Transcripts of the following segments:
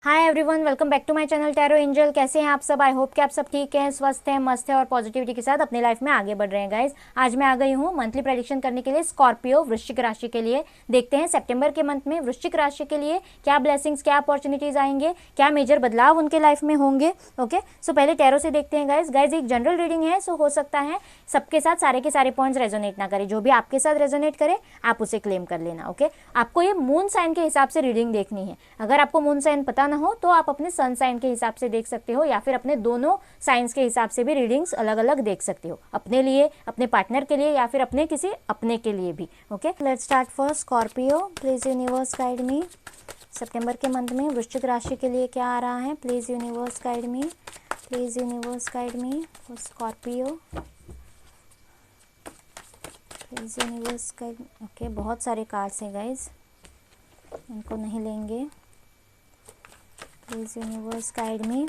Hi everyone, welcome back to my channel tarot angel. कैसे हैं आप सब? आई होप कि आप सब ठीक हैं, स्वस्थ हैं, मस्त हैं और पॉजिटिविटी के साथ अपनी लाइफ में आगे बढ़ रहे हैं गाइज। आज मैं आ गई हूँ मंथली प्रेडिक्शन करने के लिए स्कॉर्पियो वृश्चिक राशि के लिए। देखते हैं सितंबर के मंथ में वृश्चिक राशि के लिए क्या ब्लेसिंग्स, क्या अपॉर्चुनिटीज आएंगे, क्या मेजर बदलाव उनके लाइफ में होंगे। ओके, सो पहले टैरो से देखते हैं गाइज। एक जनरल रीडिंग है, सो हो सकता है सबके साथ सारे के सारे पॉइंट्स रेजोनेट ना करें। जो भी आपके साथ रेजोनेट करे आप उसे क्लेम कर लेना। ओके, आपको ये मून साइन के हिसाब से रीडिंग देखनी है। अगर आपको मून साइन पता ना हो तो आप अपने सन साइन के हिसाब से देख सकते हो, या फिर अपने दोनों साइंस के हिसाब से भी रीडिंग्स अलग अलग देख सकते हो, अपने लिए, अपने पार्टनर के लिए, या फिर अपने किसी अपने के लिए भी। Okay, let's start for Scorpio. Please universe guide me. सितंबर के मंथ में वृश्चिक राशि के लिए क्या आ रहा है? Please universe guide me. Please universe guide me for Scorpio. Please universe guide. Okay, बहुत सारे कार्ड्स हैं गाइज, इनको नहीं लेंगे। Please universe guide me.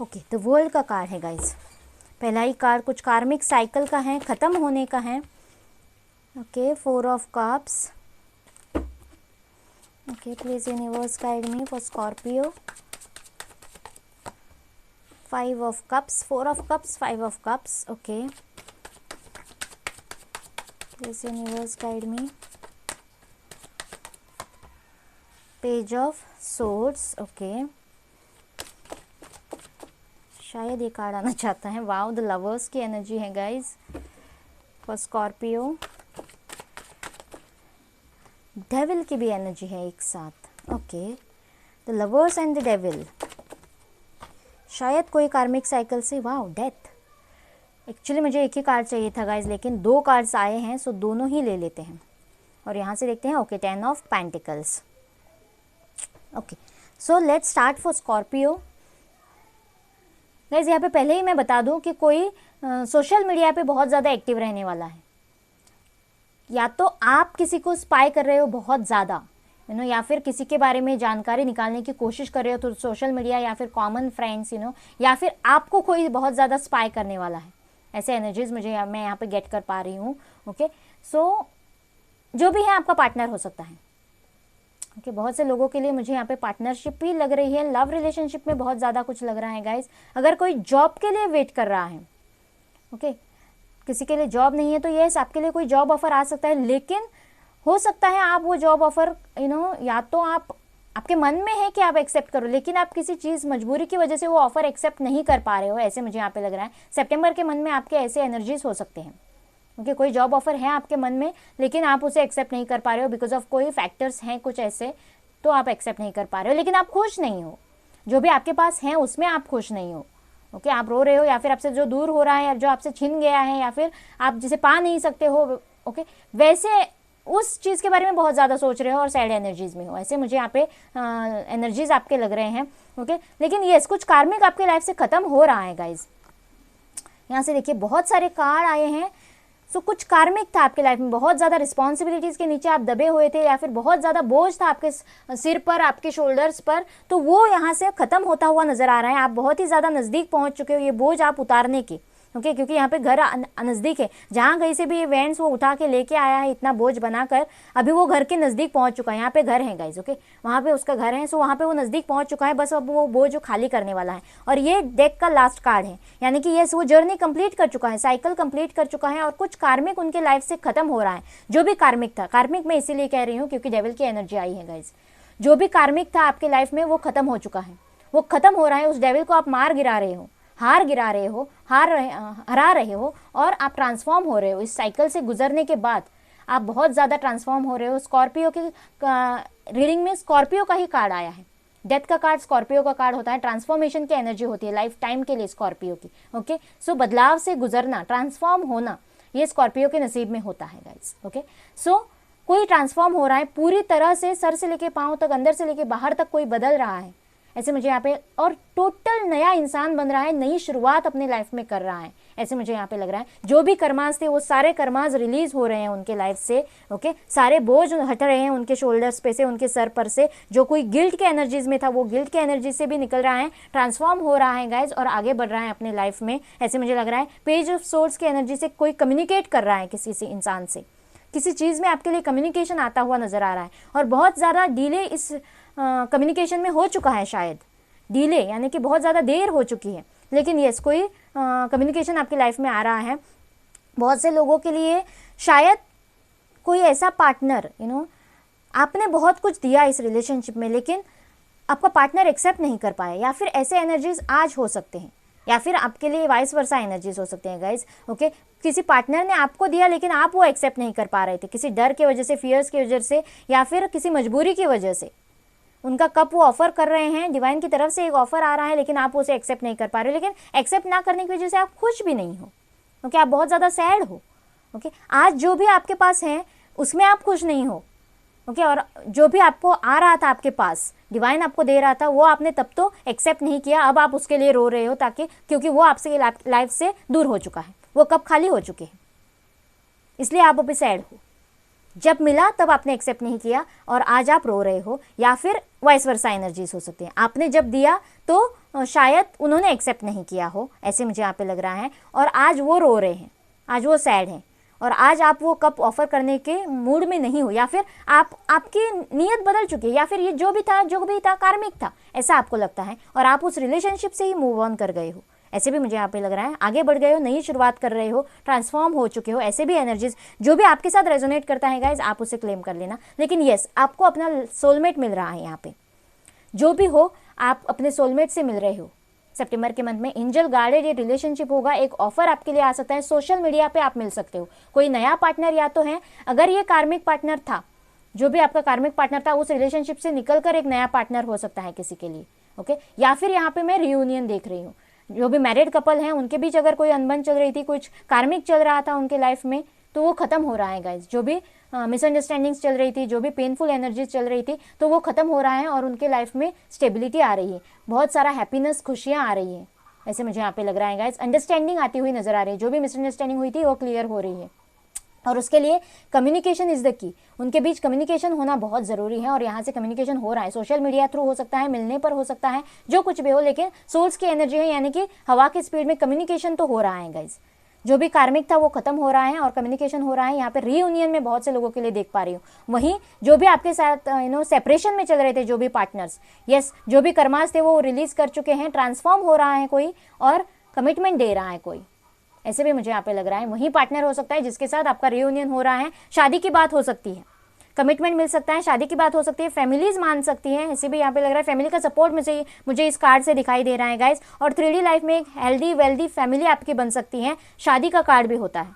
Okay, the world का कार्ड है गाइज। पहला ही कार्ड कुछ कार्मिक साइकिल का है, खत्म होने का है। Okay, 4 of cups. Okay, please universe guide me for Scorpio. 5 of cups, 4 of cups, 5 of cups. Okay, please universe guide me. Page of swords. Okay, शायद ये कार्ड आना चाहता है। वाओ, द लवर्स की एनर्जी है गाइज फॉर स्कॉर्पियो। डेविल की भी energy है एक साथ। Okay, the lovers and the devil. शायद कोई कार्मिक साइकिल से। Wow, death. एक्चुअली मुझे एक ही कार्ड चाहिए था गाइज, लेकिन 2 कार्ड्स आए हैं, सो दोनों ही ले लेते हैं। और यहाँ से देखते हैं। Okay, 10 of pentacles. Okay, so let's start for Scorpio. Guys यहाँ पे पहले ही मैं बता दूं कि कोई सोशल मीडिया पे बहुत ज़्यादा एक्टिव रहने वाला है। या तो आप किसी को स्पाई कर रहे हो बहुत ज़्यादा, या फिर किसी के बारे में जानकारी निकालने की कोशिश कर रहे हो तो सोशल मीडिया, या फिर कॉमन फ्रेंड्स, या फिर आपको कोई बहुत ज़्यादा स्पाई करने वाला है। ऐसे एनर्जीज मैं यहाँ पे गेट कर पा रही हूँ। ओके, सो जो भी है आपका पार्टनर हो सकता है। ओके, बहुत से लोगों के लिए मुझे यहाँ पे पार्टनरशिप ही लग रही है। लव रिलेशनशिप में बहुत ज़्यादा कुछ लग रहा है गाइज। अगर कोई जॉब के लिए वेट कर रहा है, ओके, किसी के लिए जॉब नहीं है तो यस, आपके लिए कोई जॉब ऑफर आ सकता है। लेकिन हो सकता है आप वो जॉब ऑफर या तो आपके मन में है कि आप एक्सेप्ट करो, लेकिन आप किसी चीज़ मजबूरी की वजह से वो ऑफर एक्सेप्ट नहीं कर पा रहे हो। ऐसे मुझे यहाँ पे लग रहा है। सितंबर के मन में आपके ऐसे एनर्जीज हो सकते हैं। ओके, कोई जॉब ऑफर है आपके मन में, लेकिन आप उसे एक्सेप्ट नहीं कर पा रहे हो बिकॉज ऑफ कोई फैक्टर्स हैं कुछ ऐसे, तो आप एक्सेप्ट नहीं कर पा रहे हो। लेकिन आप खुश नहीं हो, जो भी आपके पास है उसमें आप खुश नहीं हो। ओके, आप रो रहे हो, या फिर आपसे जो दूर हो रहा है, या जो आपसे छिन गया है, या फिर आप जिसे पा नहीं सकते हो। ओके, वैसे उस चीज़ के बारे में बहुत ज़्यादा सोच रहे हो और सैड एनर्जीज में हो। ऐसे मुझे यहाँ पे एनर्जीज आपके लग रहे हैं। ओके, लेकिन यस, कुछ कार्मिक आपके लाइफ से ख़त्म हो रहा है गाइज। यहाँ से देखिए बहुत सारे कार्ड आए हैं। सो कुछ कार्मिक था आपके लाइफ में, बहुत ज़्यादा रिस्पॉन्सिबिलिटीज़ के नीचे आप दबे हुए थे, या फिर बहुत ज़्यादा बोझ था आपके सिर पर, आपके शोल्डर्स पर, तो वो यहाँ से ख़त्म होता हुआ नज़र आ रहा है। आप बहुत ही ज़्यादा नज़दीक पहुँच चुके हो ये बोझ आप उतारने के। ओके, क्योंकि यहाँ पे घर नज़दीक है। जहाँ कहीं से भी इवेंट्स वो उठा के लेके आया है इतना बोझ बनाकर, अभी वो घर के नज़दीक पहुँच चुका है। यहाँ पे घर है गाइज। ओके, वहाँ पे उसका घर है, सो वहाँ पे वो नज़दीक पहुँच चुका है। बस अब वो बोझ खाली करने वाला है। और ये डेक का लास्ट कार्ड है, यानी कि ये वो जर्नी कंप्लीट कर चुका है, साइकिल कंप्लीट कर चुका है, और कुछ कार्मिक उनके लाइफ से खत्म हो रहा है। जो भी कार्मिक था, कार्मिक मैं इसीलिए कह रही हूँ क्योंकि डेविल की एनर्जी आई है गाइज। जो भी कार्मिक था आपके लाइफ में वो खत्म हो चुका है, वो खत्म हो रहा है। उस डेविल को आप मार गिरा रहे हो, हार गिरा रहे हो, हरा रहे हो, और आप ट्रांसफॉर्म हो रहे हो। इस साइकिल से गुजरने के बाद आप बहुत ज़्यादा ट्रांसफॉर्म हो रहे हो। स्कॉर्पियो की रीडिंग में स्कॉर्पियो का ही कार्ड आया है। डेथ का कार्ड स्कॉर्पियो का कार्ड होता है। ट्रांसफॉर्मेशन की एनर्जी होती है लाइफ टाइम के लिए स्कॉर्पियो की। ओके, सो बदलाव से गुजरना, ट्रांसफॉर्म होना, ये स्कॉर्पियो के नसीब में होता है गाइस। ओके, सो कोई ट्रांसफॉर्म हो रहा है पूरी तरह से, सर से लेके पाँव तक, अंदर से लेके बाहर तक कोई बदल रहा है। ऐसे मुझे यहाँ पे, और टोटल नया इंसान बन रहा है, नई शुरुआत अपने लाइफ में कर रहा है। ऐसे मुझे यहाँ पे लग रहा है। जो भी कर्मास थे वो सारे कर्मास रिलीज हो रहे हैं उनके लाइफ से। ओके, सारे बोझ हट रहे हैं उनके शोल्डर्स पे से, उनके सर पर से। जो कोई गिल्ट के एनर्जीज में था वो गिल्ट के एनर्जी से भी निकल रहा है, ट्रांसफॉर्म हो रहा है गाइज, और आगे बढ़ रहा है अपने लाइफ में। ऐसे मुझे लग रहा है पेज ऑफ सोर्ड्स की एनर्जी से कोई कम्युनिकेट कर रहा है किसी से, इंसान से। किसी चीज़ में आपके लिए कम्युनिकेशन आता हुआ नज़र आ रहा है, और बहुत ज़्यादा डिले इस कम्युनिकेशन में हो चुका है, शायद डिले यानी कि बहुत ज़्यादा देर हो चुकी है, लेकिन यस कोई कम्युनिकेशन आपकी लाइफ में आ रहा है। बहुत से लोगों के लिए शायद कोई ऐसा पार्टनर आपने बहुत कुछ दिया इस रिलेशनशिप में, लेकिन आपका पार्टनर एक्सेप्ट नहीं कर पाया, या फिर ऐसे एनर्जीज आज हो सकते हैं, या फिर आपके लिए वाइस वर्सा एनर्जीज हो सकते हैं गाइज। ओके, किसी पार्टनर ने आपको दिया लेकिन आप वो एक्सेप्ट नहीं कर पा रहे थे, किसी डर की वजह से, फियर्स की वजह से, या फिर किसी मजबूरी की वजह से। उनका कप वो ऑफर कर रहे हैं, डिवाइन की तरफ से एक ऑफर आ रहा है, लेकिन आप उसे एक्सेप्ट नहीं कर पा रहे हो, लेकिन एक्सेप्ट ना करने की वजह से आप खुश भी नहीं हो। ओके, आप बहुत ज़्यादा सैड हो। ओके, आज जो भी आपके पास है उसमें आप खुश नहीं हो। ओके, और जो भी आपको आ रहा था, आपके पास डिवाइन आपको दे रहा था, वो आपने तब तो एक्सेप्ट नहीं किया, अब आप उसके लिए रो रहे हो, ताकि क्योंकि वो आपसे लाइफ से दूर हो चुका है, वो कप खाली हो चुके हैं, इसलिए आप अभी सैड हो। जब मिला तब आपने एक्सेप्ट नहीं किया और आज आप रो रहे हो, या फिर वाइस वर्सा एनर्जीज हो सकती हैं। आपने जब दिया तो शायद उन्होंने एक्सेप्ट नहीं किया हो, ऐसे मुझे यहाँ पे लग रहा है, और आज वो रो रहे हैं, आज वो सैड हैं, और आज आप वो कप ऑफर करने के मूड में नहीं हो, या फिर आपकी नीयत बदल चुकी है, या फिर ये जो भी था कार्मिक था, ऐसा आपको लगता है, और आप उस रिलेशनशिप से ही मूव ऑन कर गए हो, ऐसे भी मुझे यहाँ पे लग रहा है। आगे बढ़ गए हो, नई शुरुआत कर रहे हो, ट्रांसफॉर्म हो चुके हो, ऐसे भी एनर्जीज जो भी आपके साथ रेजोनेट करता है गाइज, आप उसे क्लेम कर लेना। लेकिन यस, आपको अपना सोलमेट मिल रहा है यहाँ पे, जो भी हो आप अपने सोलमेट से मिल रहे हो। सितंबर के मंथ में एंजल गाइडेड ये रिलेशनशिप होगा, एक ऑफर आपके लिए आ सकता है, सोशल मीडिया पे आप मिल सकते हो, कोई नया पार्टनर या तो है, अगर ये कार्मिक पार्टनर था, जो भी आपका कार्मिक पार्टनर था, उस रिलेशनशिप से निकलकर एक नया पार्टनर हो सकता है किसी के लिए। ओके, या फिर यहाँ पे मैं रियूनियन देख रही हूँ, जो भी मैरिड कपल हैं उनके बीच अगर कोई अनबन चल रही थी, कुछ कार्मिक चल रहा था उनके लाइफ में, तो वो खत्म हो रहा है गाइज। जो भी मिसअंडरस्टैंडिंग्स चल रही थी, जो भी पेनफुल एनर्जीज चल रही थी, तो वो खत्म हो रहा है और उनके लाइफ में स्टेबिलिटी आ रही है, बहुत सारा हैप्पीनेस, खुशियाँ आ रही है, ऐसे मुझे यहाँ पे लग रहा है गाइज। अंडरस्टैंडिंग आती हुई नजर आ रही है, जो भी मिसअंडरस्टैंडिंग हुई थी वो क्लियर हो रही है, और उसके लिए कम्युनिकेशन इज़ द की। उनके बीच कम्युनिकेशन होना बहुत ज़रूरी है, और यहाँ से कम्युनिकेशन हो रहा है, सोशल मीडिया थ्रू हो सकता है, मिलने पर हो सकता है, जो कुछ भी हो, लेकिन सोल्स की एनर्जी है, यानी कि हवा की स्पीड में कम्युनिकेशन तो हो रहा है गाइज। जो भी कार्मिक था वो खत्म हो रहा है और कम्युनिकेशन हो रहा है। यहाँ पे रीयूनियन में बहुत से लोगों के लिए देख पा रही हूँ। वहीं जो भी आपके साथ सेपरेशन में चल रहे थे, जो भी पार्टनर्स, यस, जो भी कर्मास थे वो रिलीज कर चुके हैं, ट्रांसफॉर्म हो रहा है कोई, और कमिटमेंट दे रहा है कोई, ऐसे भी मुझे यहाँ पे लग रहा है। वही पार्टनर हो सकता है जिसके साथ आपका रियूनियन हो रहा है, शादी की बात हो सकती है, कमिटमेंट मिल सकता है, शादी की बात हो सकती है, फैमिलीज मान सकती हैं, ऐसे भी यहाँ पे लग रहा है। फैमिली का सपोर्ट मुझे इस कार्ड से दिखाई दे रहा है गाइस, और 3D लाइफ में एक हेल्दी वेल्दी फैमिली आपकी बन सकती है, शादी का कार्ड भी होता है।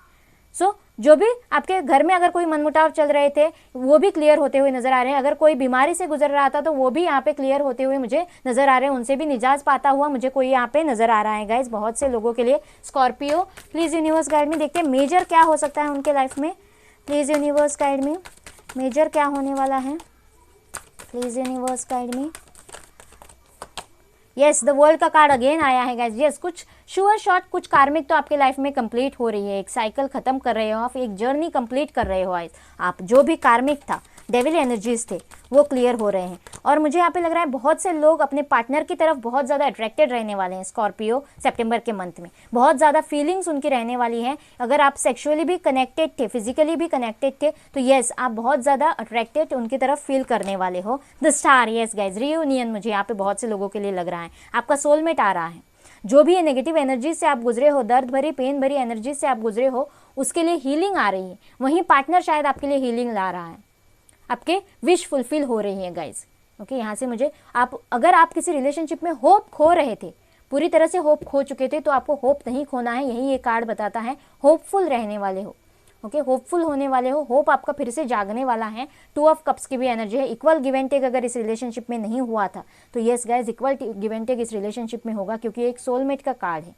सो जो भी आपके घर में अगर कोई मनमुटाव चल रहे थे वो भी क्लियर होते हुए नजर आ रहे हैं, अगर कोई बीमारी से गुजर रहा था तो वो भी यहाँ पे क्लियर होते हुए मुझे नजर आ रहे हैं, उनसे भी निजात पाता हुआ मुझे कोई यहाँ पे नजर आ रहा है गाइस, बहुत से लोगों के लिए। स्कॉर्पियो, प्लीज यूनिवर्स गाइड में, देखते हैं मेजर क्या हो सकता है उनके लाइफ में। प्लीज यूनिवर्स गाइड में मेजर क्या होने वाला है, प्लीज यूनिवर्स गाइड में। यस, द वर्ल्ड का कार्ड अगेन आया है गाइस। यस, कुछ श्योर शॉट, कुछ कार्मिक तो आपके लाइफ में कंप्लीट हो रही है, एक साइकिल खत्म कर रहे हो आप, एक जर्नी कंप्लीट कर रहे हो आप। जो भी कार्मिक था, डेविल एनर्जीज थे, वो क्लियर हो रहे हैं, और मुझे यहाँ पे लग रहा है बहुत से लोग अपने पार्टनर की तरफ बहुत ज़्यादा अट्रैक्टेड रहने वाले हैं। स्कॉर्पियो, सितंबर के मंथ में बहुत ज़्यादा फीलिंग्स उनकी रहने वाली हैं। अगर आप सेक्सुअली भी कनेक्टेड थे, फिजिकली भी कनेक्टेड थे, तो येस, आप बहुत ज़्यादा अट्रैक्टेड उनकी तरफ फील करने वाले हो। The star, yes guys, reunion मुझे यहाँ पे बहुत से लोगों के लिए लग रहा है, आपका सोलमेट आ रहा है। जो भी ये नेगेटिव एनर्जी से आप गुजरे हो, दर्द भरी, पेन भरी एनर्जी से आप गुजरे हो, उसके लिए हीलिंग आ रही है। वहीं पार्टनर शायद आपके लिए हीलिंग ला रहा है, आपके विश फुलफिल हो रही है गाइज। ओके, यहाँ से मुझे अगर आप किसी रिलेशनशिप में होप खो रहे थे, पूरी तरह से होप खो चुके थे, तो आपको होप नहीं खोना है, यही ये कार्ड बताता है। होपफुल रहने वाले हो, ओके, होपफुल होने वाले हो, होप आपका फिर से जागने वाला है। 2 ऑफ कप्स की भी एनर्जी है, इक्वल गिव एंड टेक अगर इस रिलेशनशिप में नहीं हुआ था तो yes guys, equal give and take इस रिलेशनशिप में होगा, क्योंकि एक सोलमेट का कार्ड है।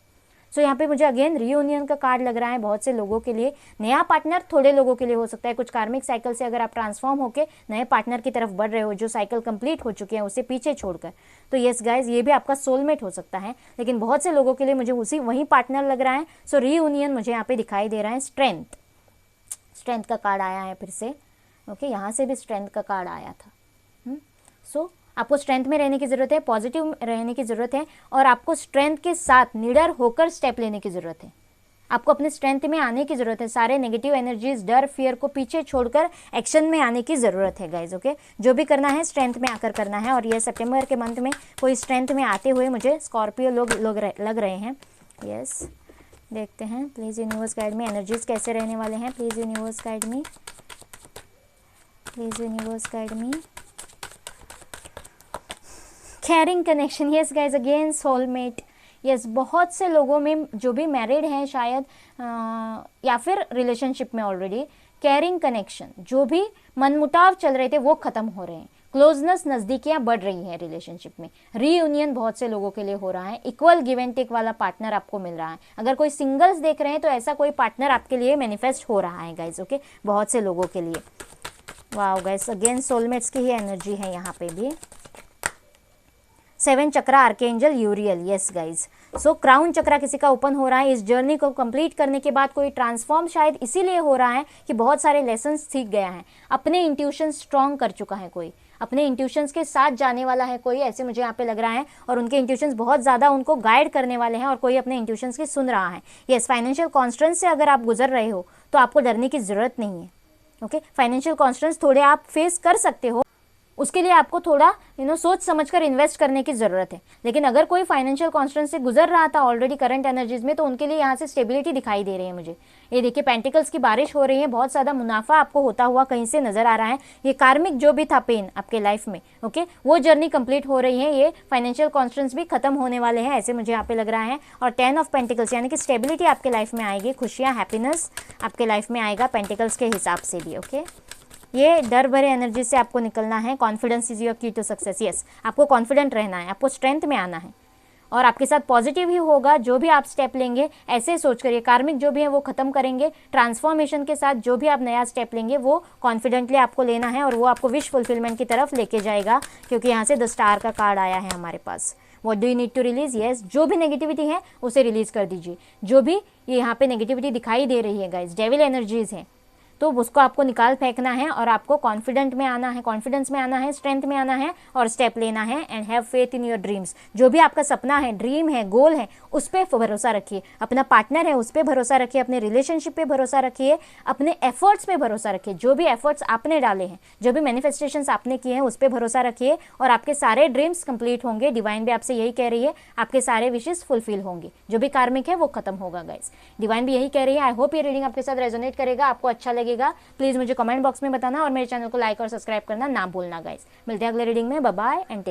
सो यहाँ पे मुझे अगेन रियूनियन का कार्ड लग रहा है बहुत से लोगों के लिए। नया पार्टनर थोड़े लोगों के लिए हो सकता है, कुछ कार्मिक साइकिल से अगर आप ट्रांसफॉर्म होकर नए पार्टनर की तरफ बढ़ रहे हो, जो साइकिल कंप्लीट हो चुके हैं उसे पीछे छोड़कर, तो यस गाइज, ये भी आपका सोलमेट हो सकता है। लेकिन बहुत से लोगों के लिए मुझे वही पार्टनर लग रहा है। सो रियूनियन मुझे यहाँ पे दिखाई दे रहा है। स्ट्रेंथ का कार्ड आया है फिर से। ओके, यहाँ से भी स्ट्रेंथ का कार्ड आया था। सो आपको स्ट्रेंथ में रहने की ज़रूरत है, पॉजिटिव रहने की ज़रूरत है, और आपको स्ट्रेंथ के साथ निडर होकर स्टेप लेने की ज़रूरत है। आपको अपने स्ट्रेंथ में आने की ज़रूरत है। सारे नेगेटिव एनर्जीज, डर, फियर को पीछे छोड़कर एक्शन में आने की ज़रूरत है गाइज। ओके, जो भी करना है स्ट्रेंथ में आकर करना है। और ये सितंबर के मंथ में कोई स्ट्रेंथ में आते हुए मुझे स्कॉर्पियो लोग लग रहे हैं। यस, देखते हैं। प्लीज़ यूनिवर्स गाइड में एनर्जीज कैसे रहने वाले हैं। Please universe guide me, please universe guide me. Carrying connection, yes guys, again soulmate. Yes, बहुत से लोगों में जो भी मैरिड हैं शायद या फिर रिलेशनशिप में ऑलरेडी, कैरिंग कनेक्शन, जो भी मनमुटाव चल रहे थे वो ख़त्म हो रहे हैं। क्लोजनेस, नज़दीकियाँ बढ़ रही हैं रिलेशनशिप में। रीयूनियन बहुत से लोगों के लिए हो रहा है। इक्वल गिव एंड टेक वाला पार्टनर आपको मिल रहा है। अगर कोई सिंगल्स देख रहे हैं तो ऐसा कोई पार्टनर आपके लिए मैनिफेस्ट हो रहा है गाइज। ओके, बहुत से लोगों के लिए। वाओ गाइज, अगेन सोलमेट्स की ही एनर्जी है यहाँ पे भी। 7 चक्रा आर्केंजल यूरियल, यस गाइज। सो क्राउन चक्रा किसी का ओपन हो रहा है। इस जर्नी को कंप्लीट करने के बाद कोई ट्रांसफॉर्म शायद इसीलिए हो रहा है कि बहुत सारे लेसन्स सीख गया है, अपने इंट्यूशन स्ट्रॉन्ग कर चुका है, कोई अपने इंट्यूशंस के साथ जाने वाला है कोई, ऐसे मुझे यहाँ पे लग रहा है। और उनके इंट्यूशंस बहुत ज़्यादा उनको गाइड करने वाले हैं और कोई अपने इंट्यूशंस की सुन रहा है। यस, फाइनेंशियल कॉन्स्टेंट्स से अगर आप गुजर रहे हो तो आपको डरने की ज़रूरत नहीं है। ओके, फाइनेंशियल कॉन्स्टेंट्स थोड़े आप फेस कर सकते हो, उसके लिए आपको थोड़ा सोच समझकर इन्वेस्ट करने की ज़रूरत है। लेकिन अगर कोई फाइनेंशियल कॉन्स्टेंस से गुजर रहा था ऑलरेडी करंट एनर्जीज में, तो उनके लिए यहाँ से स्टेबिलिटी दिखाई दे रही है मुझे। ये देखिए, पेंटिकल्स की बारिश हो रही है, बहुत ज़्यादा मुनाफा आपको होता हुआ कहीं से नज़र आ रहा है। ये कार्मिक जो भी था पेन आपके लाइफ में, ओके, वो जर्नी कंप्लीट हो रही है। ये फाइनेंशियल कॉन्स्टेंस भी खत्म होने वाले हैं, ऐसे मुझे यहाँ पे लग रहा है। और 10 ऑफ पेंटिकल्स यानी कि स्टेबिलिटी आपके लाइफ में आएगी, खुशियाँ, हैप्पीनेस आपके लाइफ में आएगा पेंटिकल्स के हिसाब से भी। ओके, ये डर भरे एनर्जी से आपको निकलना है। कॉन्फिडेंस इज योर की टू सक्सेस। यस, आपको कॉन्फिडेंट रहना है, आपको स्ट्रेंथ में आना है और आपके साथ पॉजिटिव ही होगा। जो भी आप स्टेप लेंगे ऐसे सोच कर, ये कार्मिक जो भी है वो ख़त्म करेंगे। ट्रांसफॉर्मेशन के साथ जो भी आप नया स्टेप लेंगे वो कॉन्फिडेंटली आपको लेना है और वो आपको विश फुलफिलमेंट की तरफ लेके जाएगा, क्योंकि यहाँ से द स्टार का कार्ड आया है हमारे पास। What do you need to release? Yes, जो भी नेगेटिविटी है उसे रिलीज कर दीजिए। जो भी ये यहाँ पे नेगेटिविटी दिखाई दे रही है गाइज, डेविल एनर्जीज हैं, तो उसको आपको निकाल फेंकना है और आपको कॉन्फिडेंट में आना है, कॉन्फिडेंस में आना है, स्ट्रेंथ में आना है और स्टेप लेना है। And have faith in your dreams. जो भी आपका सपना है, ड्रीम है, गोल है, उस पर भरोसा रखिए। अपना पार्टनर है उस पर भरोसा रखिए, अपने रिलेशनशिप पे भरोसा रखिए, अपने एफर्ट्स पे भरोसा रखिए। जो भी एफर्ट्स आपने डाले हैं, जो भी मैनिफेस्टेशंस आपने किए हैं, उस पर भरोसा रखिए और आपके सारे ड्रीम्स कंप्लीट होंगे। डिवाइन भी आपसे यही कह रही है, आपके सारे विशेष फुलफिल होंगे। जो भी कार्मिक है वो खत्म होगा गाइस। डिवाइन भी यही कह रही है। आई होप ये रीडिंग आपके साथ रेजोनेट करेगा, आपको अच्छा लगेगा। प्लीज़ मुझे कमेंट बॉक्स में बताना और मेरे चैनल को लाइक और सब्सक्राइब करना ना भूलना गाइस। मिलते हैं अगले रीडिंग में। Bye bye and take